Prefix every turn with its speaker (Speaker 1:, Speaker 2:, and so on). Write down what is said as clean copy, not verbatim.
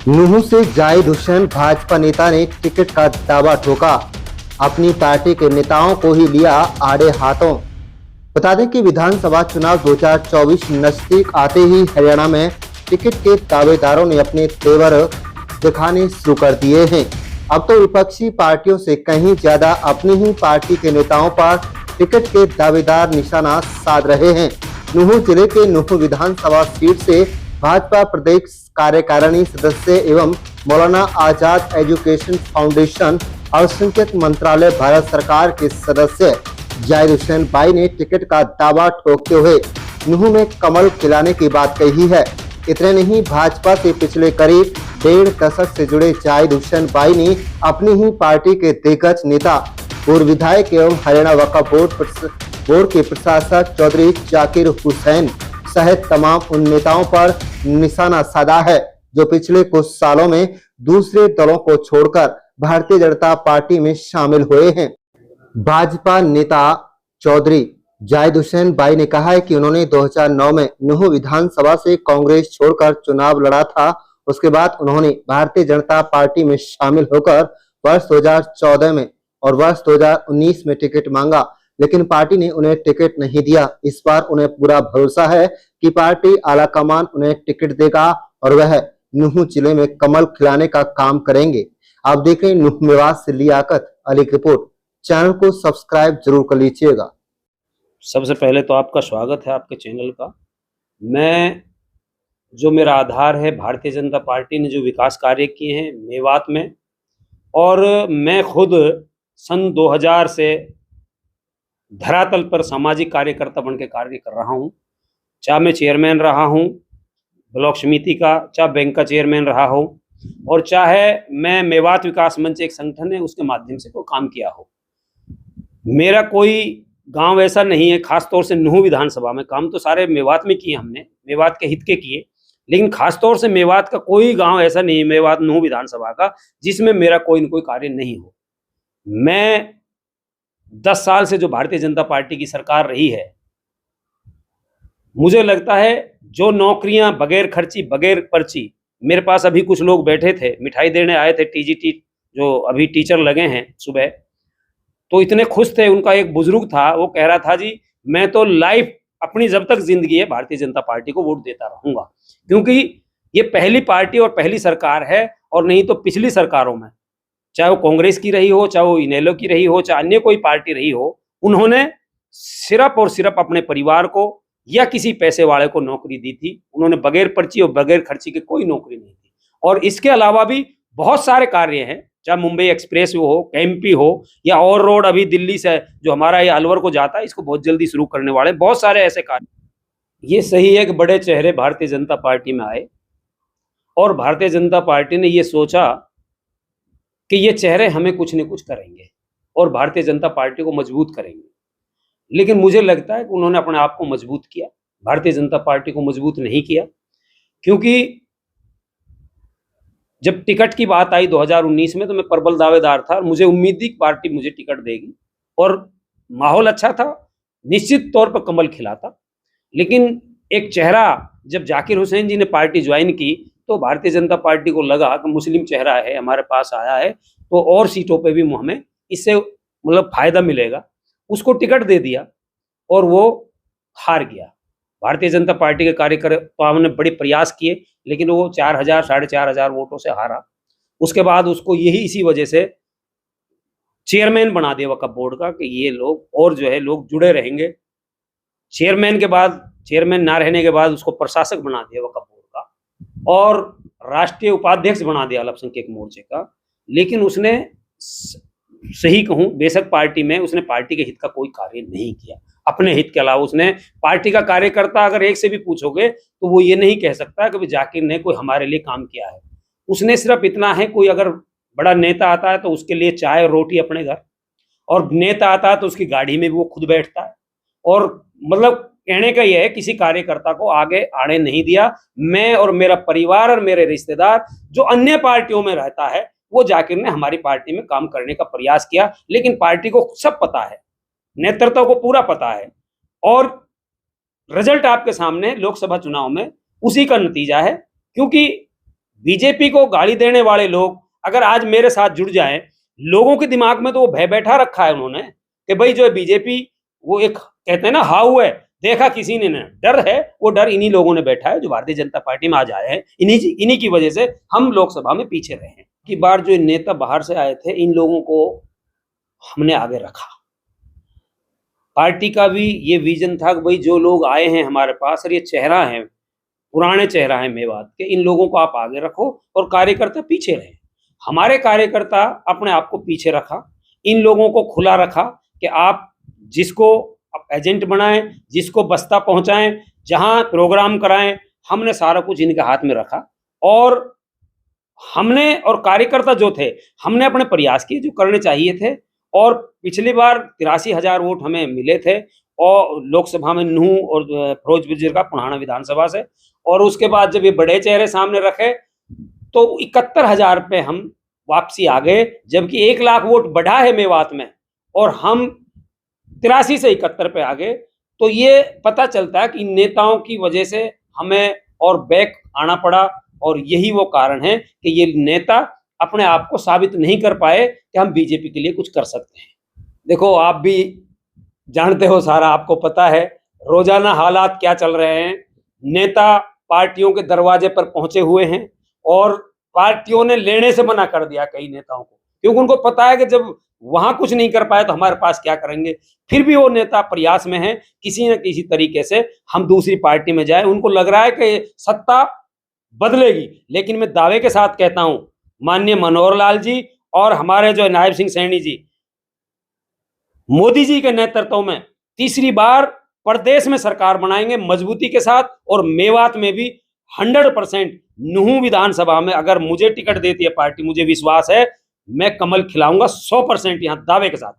Speaker 1: नूंह से जाहिद हुसैन भाजपा नेता ने टिकट का दावा ठोका। अपनी पार्टी के नेताओं को ही लिया आड़े हाथों। बता दें कि विधानसभा चुनाव 2024 नजदीक आते ही हरियाणा में टिकट के दावेदारों ने अपने तेवर दिखाने शुरू कर दिए हैं। अब तो विपक्षी पार्टियों से कहीं ज्यादा अपनी ही पार्टी के नेताओं पर टिकट के दावेदार निशाना साध रहे हैं। नूंह जिले के नूंह विधानसभा सीट से भाजपा प्रदेश कार्यकारिणी सदस्य एवं मौलाना आजाद एजुकेशन फाउंडेशन अल्पसंख्यक मंत्रालय भारत सरकार के सदस्य जाहिद हुसैन भाई ने टिकट का दावा ठोकते हुए नूंह में कमल खिलाने की बात कही है। इतने नहीं, भाजपा से पिछले करीब 1.5 दशक से जुड़े जाहिद हुसैन भाई ने अपनी ही पार्टी के दिग्गज नेता पूर्व विधायक एवं हरियाणा वक्फ बोर्ड के प्रशासक चौधरी जाकिर हुसैन सहित तमाम उन नेताओं पर निशाना साधा है जो पिछले कुछ सालों में दूसरे दलों को छोड़कर भारतीय जनता पार्टी में शामिल हुए हैं। भाजपा नेता चौधरी जाहिद हुसैन भाई ने कहा है कि उन्होंने 2009 में नूंह विधानसभा से कांग्रेस छोड़कर चुनाव लड़ा था। उसके बाद उन्होंने भारतीय जनता पार्टी में शामिल होकर वर्ष 2014 में और वर्ष 2019 में टिकट मांगा, लेकिन पार्टी ने उन्हें टिकट नहीं दिया। इस बार उन्हें पूरा भरोसा है कि पार्टी आलाकमान उन्हें टिकट देगा और वह नूंह जिले में कमल खिलाने का काम करेंगे। आप देखें नूंह मेवात से लियाकत अली की रिपोर्ट। चैनल को सब्सक्राइब जरूर कर लीजिएगा।
Speaker 2: सबसे पहले तो आपका स्वागत है आपके चैनल का। जो मेरा आधार है भारतीय जनता पार्टी ने जो विकास कार्य किए हैं मेवात में, और मैं खुद सन 2000 से धरातल पर सामाजिक कार्यकर्ता बन के कार्य कर रहा हूँ। चाहे मैं चेयरमैन रहा हूँ ब्लॉक समिति का, चाहे बैंक का चेयरमैन रहा हो, और चाहे मैं मेवात विकास मंच एक संगठन है उसके माध्यम से कोई काम किया हो। मेरा कोई गांव ऐसा नहीं है, खास तौर से नूंह विधानसभा में काम तो सारे मेवात में किए हमने, मेवात के हित के किए, लेकिन खास तौर से मेवात का कोई गांव ऐसा नहीं है, मेवात नूंह विधानसभा का, जिसमें मेरा कोई न कोई कार्य नहीं हो। मैं 10 साल से जो भारतीय जनता पार्टी की सरकार रही है, मुझे लगता है जो नौकरियां बगैर खर्ची बगैर पर्ची, मेरे पास अभी कुछ लोग बैठे थे, मिठाई देने आए थे, टीजीटी जो अभी टीचर लगे हैं सुबह, तो इतने खुश थे। उनका एक बुजुर्ग था, वो कह रहा था जी मैं तो लाइफ अपनी जब तक जिंदगी है भारतीय जनता पार्टी को वोट देता रहूंगा, क्योंकि ये पहली पार्टी और पहली सरकार है। और नहीं तो पिछली सरकारों में, चाहे वो कांग्रेस की रही हो, चाहे वो इनेलो की रही हो, चाहे अन्य कोई पार्टी रही हो, उन्होंने सिर्फ और सिर्फ अपने परिवार को या किसी पैसे वाले को नौकरी दी थी। उन्होंने बगैर पर्ची और बगैर खर्ची की कोई नौकरी नहीं दी। और इसके अलावा भी बहुत सारे कार्य हैं, चाहे मुंबई एक्सप्रेस हो, कैंपी हो, या और रोड अभी दिल्ली से जो हमारा ये अलवर को जाता है, इसको बहुत जल्दी शुरू करने वाले, बहुत सारे ऐसे कार्य। ये सही है कि बड़े चेहरे भारतीय जनता पार्टी में आए और भारतीय जनता पार्टी ने ये सोचा कि ये चेहरे हमें कुछ न कुछ करेंगे और भारतीय जनता पार्टी को मजबूत करेंगे। लेकिन मुझे लगता है कि उन्होंने अपने आप को मजबूत किया, भारतीय जनता पार्टी को मजबूत नहीं किया। क्योंकि जब टिकट की बात आई 2019 में, तो मैं प्रबल दावेदार था और मुझे उम्मीद थी कि पार्टी मुझे टिकट देगी और माहौल अच्छा था, निश्चित तौर पर कमल खिला था। लेकिन एक चेहरा, जब जाकिर हुसैन जी ने पार्टी ज्वाइन की तो भारतीय जनता पार्टी को लगा कि मुस्लिम चेहरा है, हमारे पास आया है, तो और सीटों पे भी हमें इससे मतलब फायदा मिलेगा। उसको टिकट दे दिया और वो हार गया। भारतीय जनता पार्टी के कार्यकर्ताओं ने बड़े प्रयास किए, लेकिन वो 4000 4500 वोटों से हारा। उसके बाद उसको इसी वजह से चेयरमैन बना दिया वक्फ बोर्ड का कि ये लोग और जो है लोग जुड़े रहेंगे। चेयरमैन ना रहने के बाद उसको प्रशासक बना दिया वक्फ बोर्ड का और राष्ट्रीय उपाध्यक्ष बना दिया अल्पसंख्यक मोर्चे का। लेकिन उसने, सही कहूं, बेशक पार्टी में उसने पार्टी के हित का कोई कार्य नहीं किया। अपने हित के अलावा उसने पार्टी का कार्यकर्ता अगर एक से भी पूछोगे तो वो ये नहीं कह सकता कि जाकिर ने कोई हमारे लिए काम किया है। उसने सिर्फ इतना है, कोई अगर बड़ा नेता आता है तो उसके लिए चाय और रोटी अपने घर, और नेता आता है तो उसकी गाड़ी में भी वो खुद बैठता है। और मतलब कहने का यह है, किसी कार्यकर्ता को आगे आने नहीं दिया। मैं और मेरा परिवार और मेरे रिश्तेदार जो अन्य पार्टियों में रहता है, वो जाकिर ने हमारी पार्टी में काम करने का प्रयास किया। लेकिन पार्टी को सब पता है, नेतृत्व को पूरा पता है, और रिजल्ट आपके सामने लोकसभा चुनाव में उसी का नतीजा है। क्योंकि बीजेपी को गाली देने वाले लोग अगर आज मेरे साथ जुड़ जाएं, लोगों के दिमाग में तो वो भय बैठा रखा है उन्होंने कि भाई जो है बीजेपी, वो एक कहते हैं ना हाउ है, देखा किसी ने ना, डर है, वो डर इन्हीं लोगों ने बैठा है जो भारतीय जनता पार्टी में आज आए हैं। इन्हीं की वजह से हम लोकसभा में पीछे रहे हैं। की बार जो नेता बाहर से आए थे, इन लोगों को हमने आगे रखा। पार्टी का भी ये विजन था कि भाई जो लोग आए हैं हमारे पास और ये चेहरा है, पुराने चेहरा है मेवात के, इन लोगों को आप आगे रखो और कार्यकर्ता पीछे रहे। हमारे कार्यकर्ता अपने आप को पीछे रखा, इन लोगों को खुला रखा कि आप जिसको एजेंट बनाएं, जिसको बस्ता पहुंचाएं, जहां प्रोग्राम कराएं, हमने सारा कुछ इनके हाथ में रखा। और हमने और कार्यकर्ता जो थे, हमने अपने प्रयास किए जो करने चाहिए थे। और पिछली बार 83,000 वोट हमें मिले थे और लोकसभा में नूह और फिरोजपुर का पुराना विधानसभा से। और उसके बाद जब ये बड़े चेहरे सामने रखे तो 71,000 पे हम वापसी आ गए, जबकि 1 लाख वोट बढ़ा है मेवात में और हम 83 से 71 पे आ गए। तो ये पता चलता है कि इन नेताओं की वजह से हमें और बैक आना पड़ा और यही वो कारण है कि ये नेता अपने आप को साबित नहीं कर पाए कि हम बीजेपी के लिए कुछ कर सकते हैं। देखो, आप भी जानते हो, सारा आपको पता है रोजाना हालात क्या चल रहे हैं। नेता पार्टियों के दरवाजे पर पहुंचे हुए हैं और पार्टियों ने लेने से मना कर दिया कई नेताओं को, क्योंकि उनको पता है कि जब वहां कुछ नहीं कर पाए तो हमारे पास क्या करेंगे। फिर भी वो नेता प्रयास में है किसी न किसी तरीके से हम दूसरी पार्टी में जाए। उनको लग रहा है कि सत्ता बदलेगी, लेकिन मैं दावे के साथ कहता हूं, माननीय मनोहर लाल जी और हमारे जो नायब सिंह सैनी जी, मोदी जी के नेतृत्व में तीसरी बार प्रदेश में सरकार बनाएंगे मजबूती के साथ। और मेवात में भी 100% नूह विधानसभा में अगर मुझे टिकट देती है पार्टी, मुझे विश्वास है मैं कमल खिलाऊंगा 100%, यहां दावे के साथ।